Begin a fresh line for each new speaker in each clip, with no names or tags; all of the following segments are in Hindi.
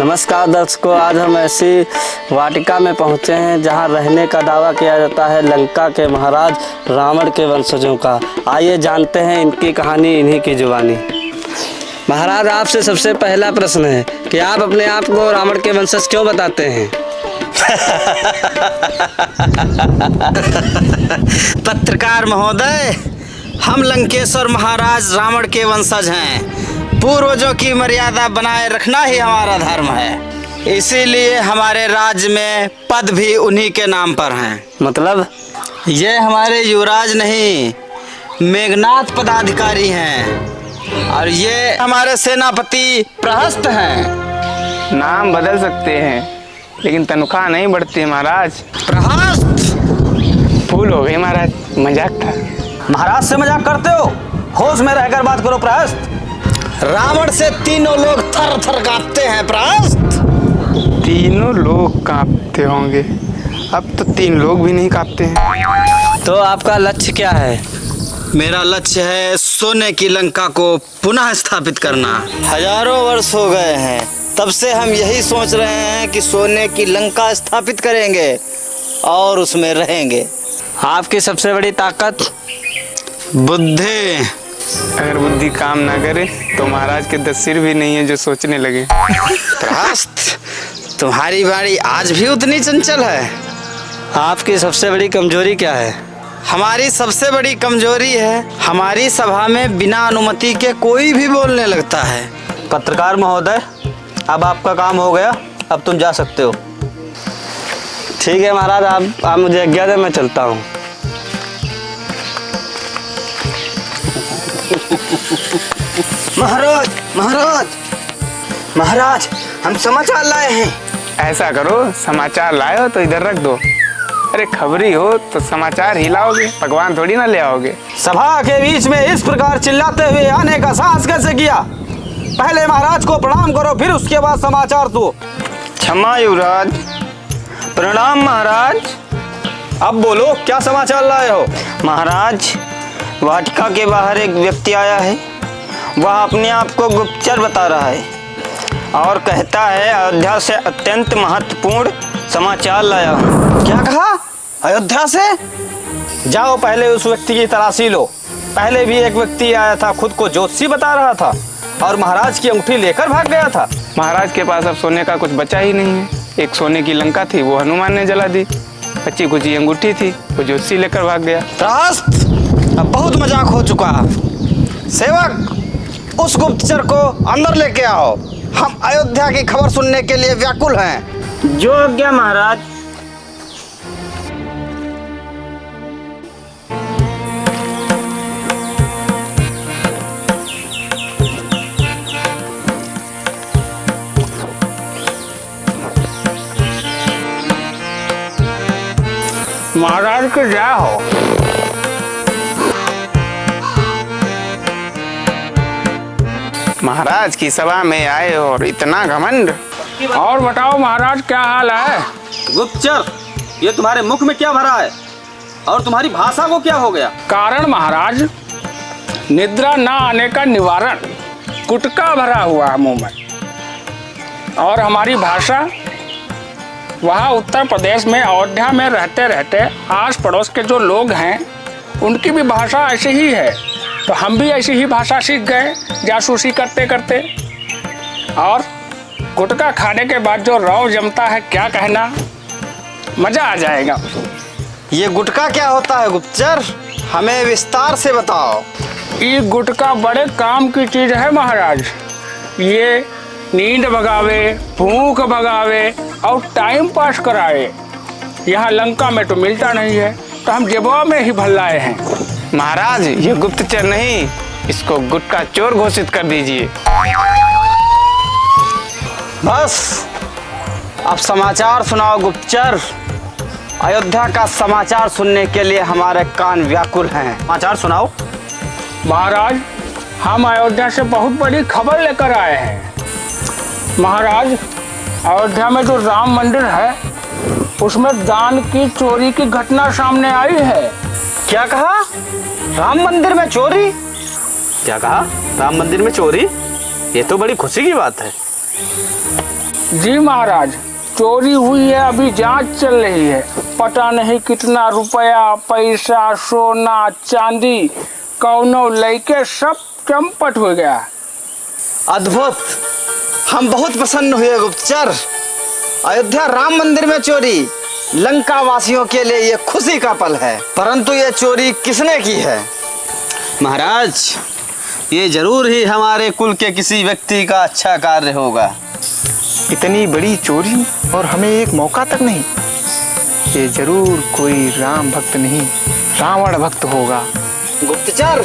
नमस्कार दर्शकों, आज हम ऐसी वाटिका में पहुंचे हैं जहां रहने का दावा किया जाता है लंका के महाराज रावण के वंशजों का। आइए जानते हैं इनकी कहानी इन्हीं की जुबानी। महाराज, आपसे सबसे पहला प्रश्न है कि आप अपने आप को रावण के वंशज क्यों बताते हैं?
पत्रकार महोदय, हम लंकेश्वर महाराज रावण के वंशज हैं। पूर्वजों की मर्यादा बनाए रखना ही हमारा धर्म है, इसीलिए हमारे राज्य में पद भी उन्हीं के नाम पर हैं।
मतलब?
ये हमारे युवराज नहीं, मेघनाथ पदाधिकारी हैं और ये हमारे सेनापति प्रहस्त हैं।
नाम बदल सकते हैं लेकिन तनख्वाह नहीं बढ़ती महाराज।
प्रहस्त!
भूल हो गई महाराज, मजाक था।
महाराज से मजाक करते हो? होश में रहकर बात करो प्रहस्त। रावण से तीनों लोग थर थर कांपते हैं प्रहस्त।
तीनों लोग कांपते होंगे, अब तो 3 लोग भी नहीं कांपते हैं।
तो आपका लक्ष्य क्या है?
मेरा लक्ष्य है सोने की लंका को पुनः स्थापित करना। हजारों वर्ष हो गए हैं, तब से हम यही सोच रहे हैं कि सोने की लंका स्थापित करेंगे और उसमें रहेंगे।
आपकी सबसे बड़ी ताकत?
बुद्धि।
अगर बुद्धि काम ना करे तो महाराज के 10 सिर भी नहीं है जो सोचने लगे।
प्रहस्त, तुम्हारी वाणी आज भी उतनी चंचल है।
आपकी सबसे बड़ी कमजोरी क्या है?
हमारी सबसे बड़ी कमजोरी है हमारी सभा में बिना अनुमति के कोई भी बोलने लगता है।
पत्रकार महोदय, अब आपका काम हो गया, अब तुम जा सकते हो। ठीक है महाराज, आप मुझे आज्ञा दें, मैं चलता हूँ।
महाराज महाराज महाराज, हम समाचार लाए हैं।
ऐसा करो, समाचार लाए हो तो इधर रख दो। अरे खबरी हो तो समाचार ही लाओगे, भगवान थोड़ी ना ले आओगे।
सभा के बीच में इस प्रकार चिल्लाते हुए आने का साहस कैसे किया? पहले महाराज को प्रणाम करो, फिर उसके बाद समाचार दो।
क्षमा युवराज।
प्रणाम महाराज। अब बोलो, क्या समाचार लाए हो?
महाराज, वाटिका के बाहर एक व्यक्ति आया है। वह अपने आप को गुप्तचर बता रहा है और कहता है अयोध्या से अत्यंत महत्वपूर्ण समाचार लाया हूँ।
क्या कहा? अयोध्या से? जाओ पहले उस व्यक्ति की तलाशी लो। पहले भी एक व्यक्ति आया था, खुद को ज्योतिषी बता रहा था और महाराज की अंगूठी लेकर भाग गया था।
महाराज के पास अब सोने का कुछ बचा ही नहीं है। एक सोने की लंका थी, वो हनुमान ने जला दी। बची कुची अंगूठी थी, वो ज्योतिषी लेकर भाग गया।
प्रहस्त, अब बहुत मजाक हो चुका। सेवक, उस गुप्तचर को अंदर लेके आओ। हम अयोध्या की खबर सुनने के लिए व्याकुल हैं।
जो आज्ञा महाराज।
महाराज के जय हो। महाराज की सभा में आए और इतना घमंड। और बताओ महाराज, क्या हाल है?
गुप्तचर, ये तुम्हारे मुख में क्या भरा है और तुम्हारी भाषा को क्या हो गया?
कारण महाराज, निद्रा ना आने का निवारण। गुटका भरा हुआ है मुंह में। और हमारी भाषा, वहाँ उत्तर प्रदेश में अयोध्या में रहते रहते आस पड़ोस के जो लोग हैं उनकी भी भाषा ऐसी ही है, तो हम भी ऐसी ही भाषा सीख गए जासूसी करते करते। और गुटखा खाने के बाद जो रौब जमता है, क्या कहना, मजा आ जाएगा।
ये गुटका क्या होता है गुप्तचर? हमें विस्तार से बताओ।
ये गुटका बड़े काम की चीज है महाराज। ये नींद भगावे, भूख भगावे और टाइम पास कराए। यहाँ लंका में तो मिलता नहीं है, तो हम जेबवा में ही भर लाए हैं। महाराज, ये गुप्तचर नहीं, इसको गुटका चोर घोषित कर दीजिए।
बस, अब समाचार सुनाओ गुप्तचर। अयोध्या का समाचार सुनने के लिए हमारे कान व्याकुल हैं। समाचार सुनाओ।
महाराज, हम अयोध्या से बहुत बड़ी खबर लेकर आए हैं। महाराज, अयोध्या में जो राम मंदिर है उसमें दान की चोरी की घटना सामने आई है।
क्या कहा? राम मंदिर में चोरी?
क्या कहा? राम मंदिर में चोरी? ये तो बड़ी खुशी की बात है।
जी महाराज, चोरी हुई है, अभी जांच चल रही है। पता नहीं कितना रुपया, पैसा, सोना, चांदी कौनो लैके सब चंपट हो गया।
अद्भुत, हम बहुत प्रसन्न हुए गुप्तचर। अयोध्या राम मंदिर में चोरी लंका वासियों के लिए ये खुशी का पल है, परंतु ये चोरी किसने की है? महाराज, ये जरूर ही हमारे कुल के किसी व्यक्ति का अच्छा कार्य होगा।
इतनी बड़ी चोरी और हमें एक मौका तक नहीं। ये जरूर कोई राम भक्त नहीं, रावण भक्त होगा।
गुप्तचर,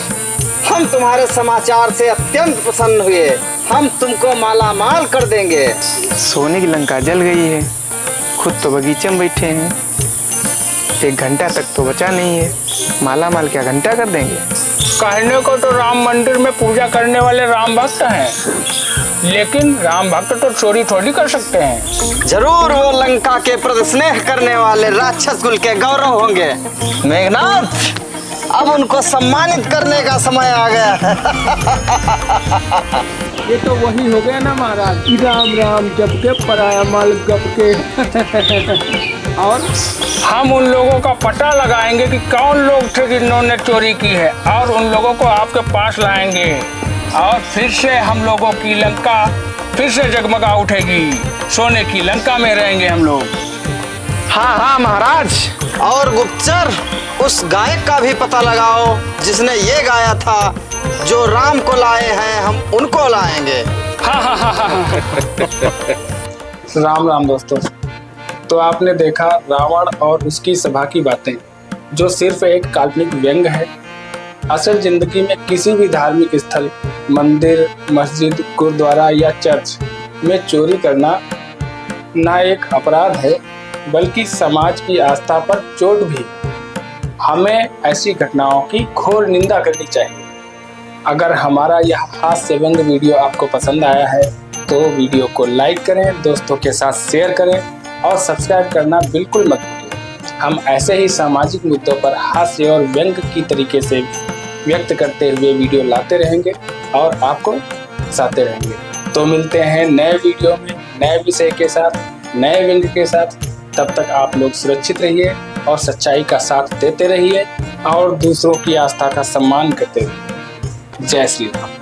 हम तुम्हारे समाचार से अत्यंत प्रसन्न हुए। हम तुमको माला माल कर देंगे।
सोने की लंका जल गई है, खुद तो बगीचे में बैठे हैं। 1 घंटा तक तो बचा नहीं है, माला माल क्या घंटा कर देंगे।
कहने को तो राम मंदिर में पूजा करने वाले राम भक्त हैं, लेकिन राम भक्त तो चोरी थोड़ी कर सकते हैं।
जरूर वो लंका के प्रति स्नेह करने वाले राक्षस कुल के गौरव होंगे। मेघनाथ, अब उनको सम्मानित करने का समय आ गया है।
ये तो वही हो गया ना महाराज, राम राम जप के पराया माल गप के। और हम उन लोगों का पता लगाएंगे कि कौन लोग थे जिन्होंने चोरी की है, और उन लोगों को आपके पास लाएंगे, और फिर से हम लोगों की लंका फिर से जगमगा उठेगी। सोने की लंका में रहेंगे हम लोग।
हाँ हाँ महाराज।
और गुप्तचर, उस गायक का भी पता लगाओ जिसने ये गाया था, जो राम को लाए हैं हम उनको लाएंगे।
राम राम दोस्तों। तो आपने देखा रावण और उसकी सभा की बातें, जो सिर्फ एक काल्पनिक व्यंग है। असल जिंदगी में किसी भी धार्मिक स्थल, मंदिर, मस्जिद, गुरुद्वारा या चर्च में चोरी करना ना एक अपराध है, बल्कि समाज की आस्था पर चोट भी। हमें ऐसी घटनाओं की घोर निंदा करनी चाहिए। अगर हमारा यह हास्य व्यंग वीडियो आपको पसंद आया है तो वीडियो को लाइक करें, दोस्तों के साथ शेयर करें और सब्सक्राइब करना बिल्कुल मत भूलिए। हम ऐसे ही सामाजिक मुद्दों पर हास्य और व्यंग की तरीके से व्यक्त करते हुए वीडियो लाते रहेंगे और आपको हंसाते रहेंगे। तो मिलते हैं नए वीडियो में, नए विषय के साथ, नए व्यंग के साथ। तब तक आप लोग सुरक्षित रहिए और सच्चाई का साथ देते रहिए और दूसरों की आस्था का सम्मान करते रहिए। जय श्री राम।